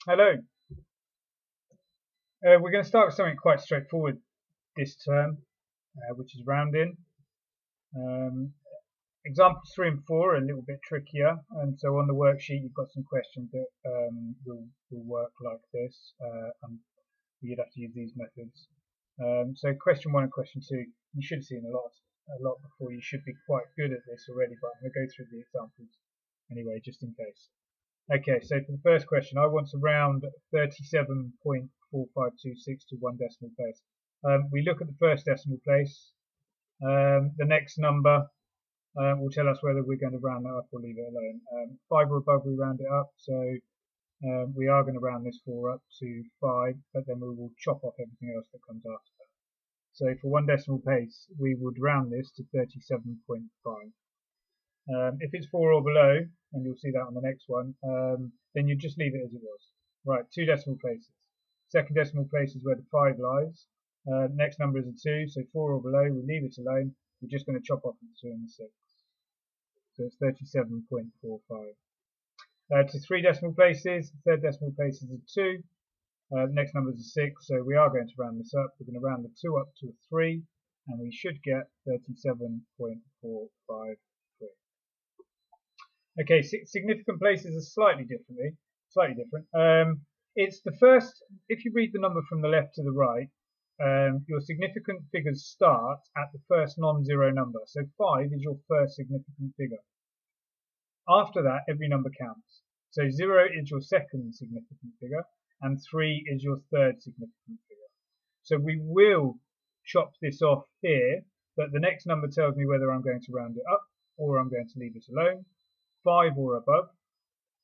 Hello. We're going to start with something quite straightforward this term, which is rounding. Um, Examples 3 and 4 are a little bit trickier, and so on the worksheet you've got some questions that will work like this, and you'd have to use these methods. So question 1 and question 2, you should have seen a lot before. You should be quite good at this already, but I'm going to go through the examples anyway, just in case. Okay, so for the first question, I want to round 37.4526 to one decimal place. We look at the first decimal place. The next number will tell us whether we're going to round that up or leave it alone. 5 or above, we round it up, so we are going to round this 4 up to 5, but then we will chop off everything else that comes after that. So for one decimal place, we would round this to 37.5. If it's 4 or below, and you'll see that on the next one, then you just leave it as it was. Right, 2 decimal places. Second decimal place is where the 5 lies. Next number is a 2, so 4 or below, we leave it alone. We're just going to chop off the 2 and the 6. So it's 37.45. To 3 decimal places, the third decimal place is a 2. Next number is a 6, so we are going to round this up. We're going to round the 2 up to a 3, and we should get 37.453. Okay, significant places are slightly different. It's the first, if you read the number from the left to the right, your significant figures start at the first non-zero number. So 5 is your first significant figure. After that, every number counts. So 0 is your second significant figure, and 3 is your third significant figure. So we will chop this off here, but the next number tells me whether I'm going to round it up or I'm going to leave it alone. 5 or above,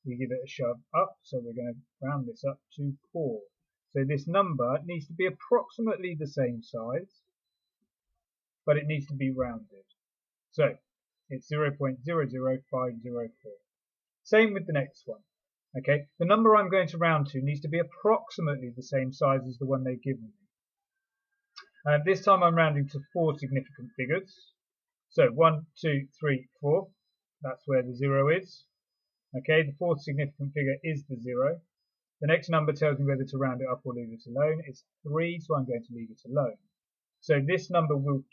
we give it a shove up, so we're going to round this up to 4. So this number needs to be approximately the same size, but it needs to be rounded. So it's 0.00504. Same with the next one. Okay, the number I'm going to round to needs to be approximately the same size as the one they've given me. This time I'm rounding to 4 significant figures. So 1, 2, 3, 4. That's where the 0 is. Okay, the fourth significant figure is the 0. The next number tells me whether to round it up or leave it alone. It's 3, so I'm going to leave it alone. So this number will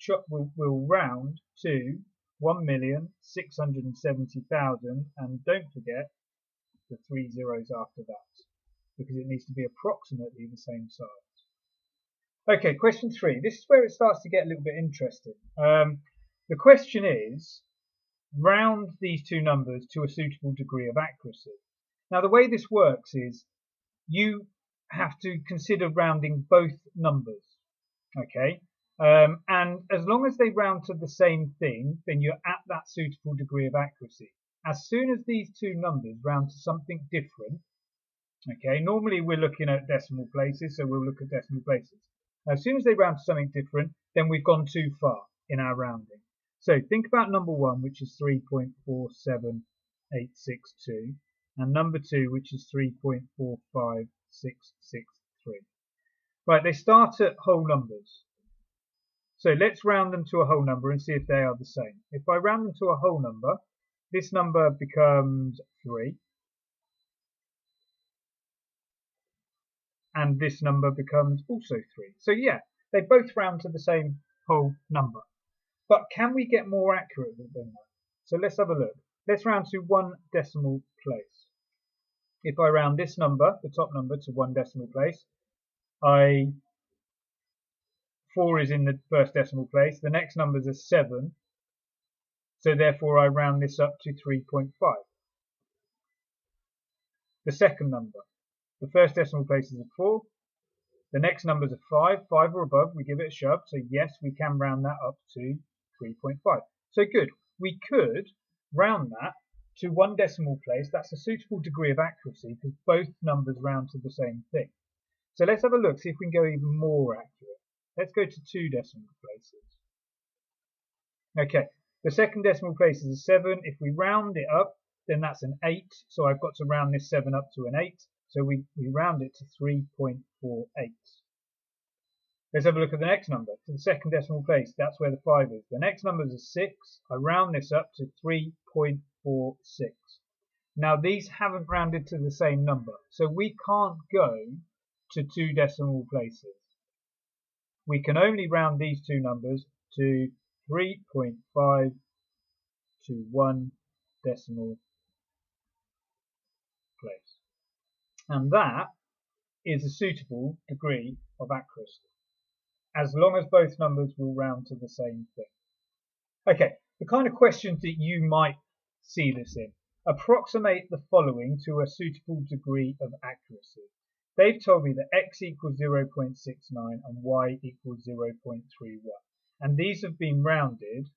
round to 1,670,000, and don't forget the 3 zeros after that, because it needs to be approximately the same size. Okay, question 3. This is where it starts to get a little bit interesting. The question is, round these two numbers to a suitable degree of accuracy. Now the way this works is you have to consider rounding both numbers, okay? And as long as they round to the same thing, then you're at that suitable degree of accuracy. As soon as these two numbers round to something different, okay, normally we're looking at decimal places, so we'll look at decimal places. As soon as they round to something different, then we've gone too far in our rounding. So think about number 1, which is 3.47862, and number 2, which is 3.45663. Right, they start at whole numbers. So let's round them to a whole number and see if they are the same. If I round them to a whole number, this number becomes 3. And this number becomes also 3. So yeah, they both round to the same whole number. But can we get more accurate than that? So let's have a look. Let's round to 1 decimal place. If I round this number, the top number, to 1 decimal place, 4 is in the first decimal place. The next number is a 7. So therefore I round this up to 3.5. The second number. The first decimal place is a 4. The next number is a 5. 5 or above, we give it a shove. So yes, we can round that up to 3.5. So good. We could round that to 1 decimal place. That's a suitable degree of accuracy because both numbers round to the same thing. So let's have a look, see if we can go even more accurate. Let's go to 2 decimal places. Okay, the second decimal place is a 7. If we round it up, then that's an 8. So I've got to round this 7 up to an 8. So we round it to 3.48. Let's have a look at the next number, to the second decimal place. That's where the 5 is. The next number is a 6. I round this up to 3.46. Now these haven't rounded to the same number, so we can't go to 2 decimal places. We can only round these two numbers to 3.5 to 1 decimal place. And that is a suitable degree of accuracy, as long as both numbers will round to the same thing. Okay, the kind of questions that you might see this in. Approximate the following to a suitable degree of accuracy. They've told me that x equals 0.69 and y equals 0.31. And these have been rounded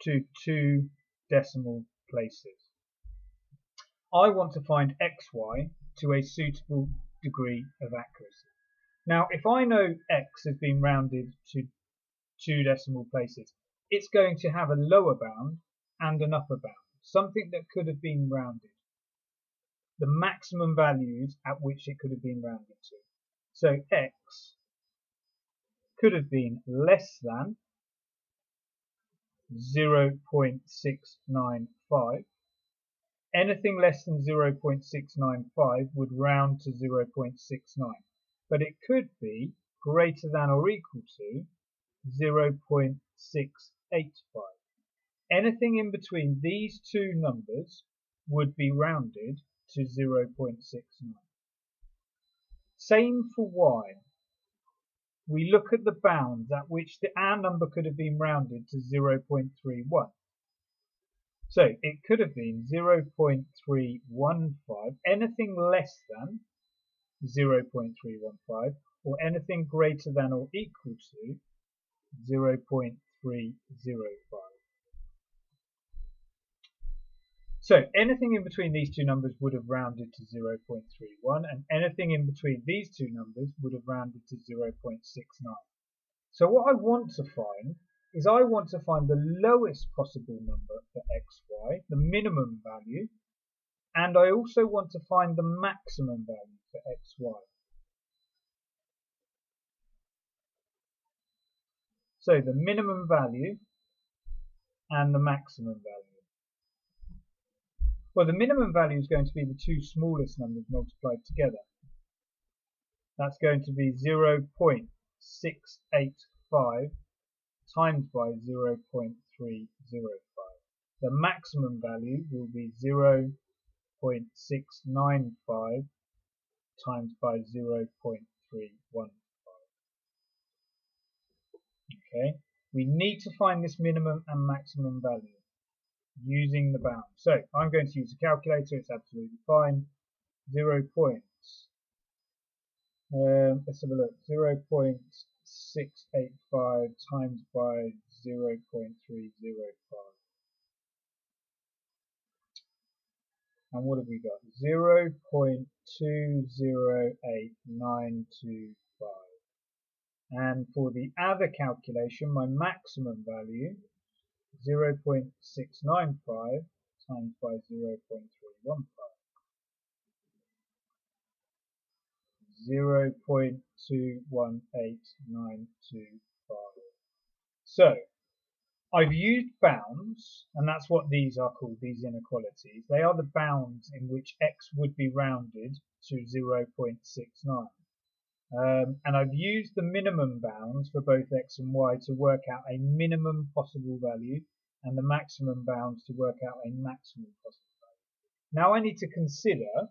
to 2 decimal places. I want to find xy to a suitable degree of accuracy. Now, if I know x has been rounded to 2 decimal places, it's going to have a lower bound and an upper bound, something that could have been rounded, the maximum values at which it could have been rounded to. So x could have been less than 0.695. Anything less than 0.695 would round to 0.69, but it could be greater than or equal to 0.685. Anything in between these two numbers would be rounded to 0.69. Same for y. We look at the bounds at which our number could have been rounded to 0.31. So it could have been 0.315, anything less than 0.315, or anything greater than or equal to 0.305. So anything in between these two numbers would have rounded to 0.31, and anything in between these two numbers would have rounded to 0.69. So what I want to find is I want to find the lowest possible number for xy, the minimum value, and I also want to find the maximum value for xy. So the minimum value and the maximum value. Well, the minimum value is going to be the two smallest numbers multiplied together. That's going to be 0.685 times by 0.305. The maximum value will be 0.695 times by 0.315. Okay, we need to find this minimum and maximum value using the bound. So I'm going to use a calculator, it's absolutely fine. Let's have a look, 0.685 times by 0.305. And what have we got? 0.208925. And for the other calculation, my maximum value, 0.695 times by 0.315. 0.218925. So I've used bounds, and that's what these are called, these inequalities. They are the bounds in which x would be rounded to 0.69. And I've used the minimum bounds for both x and y to work out a minimum possible value and the maximum bounds to work out a maximum possible value. Now I need to consider,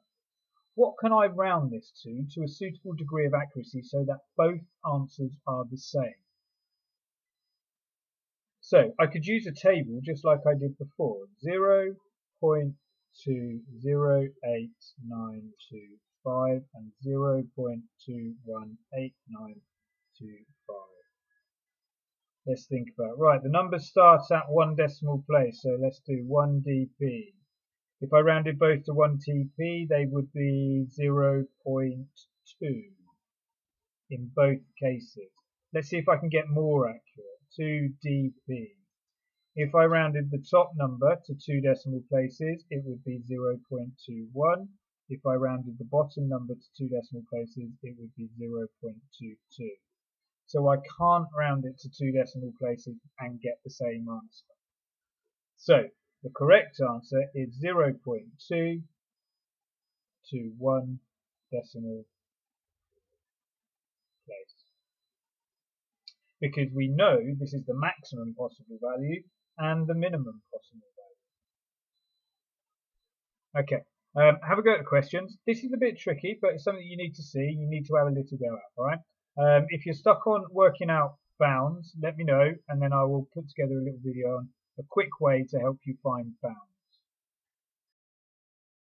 what can I round this to a suitable degree of accuracy so that both answers are the same? So I could use a table just like I did before, 0.208925 and 0.218925. Let's think about, right, the number starts at 1 decimal place, so let's do 1 dp. If I rounded both to 1 tp, they would be 0.2 in both cases. Let's see if I can get more accurate, 2 dp. If I rounded the top number to 2 decimal places, it would be 0.21. If I rounded the bottom number to 2 decimal places, it would be 0.22. so I can't round it to 2 decimal places and get the same answer. So the correct answer is 0.2 to 1 decimal place, because we know this is the maximum possible value and the minimum possible value. Okay, have a go at the questions. This is a bit tricky, but it's something you need to see. You need to have a little go at, all right? If you're stuck on working out bounds, let me know, and then I will put together a little video on a quick way to help you find bounds.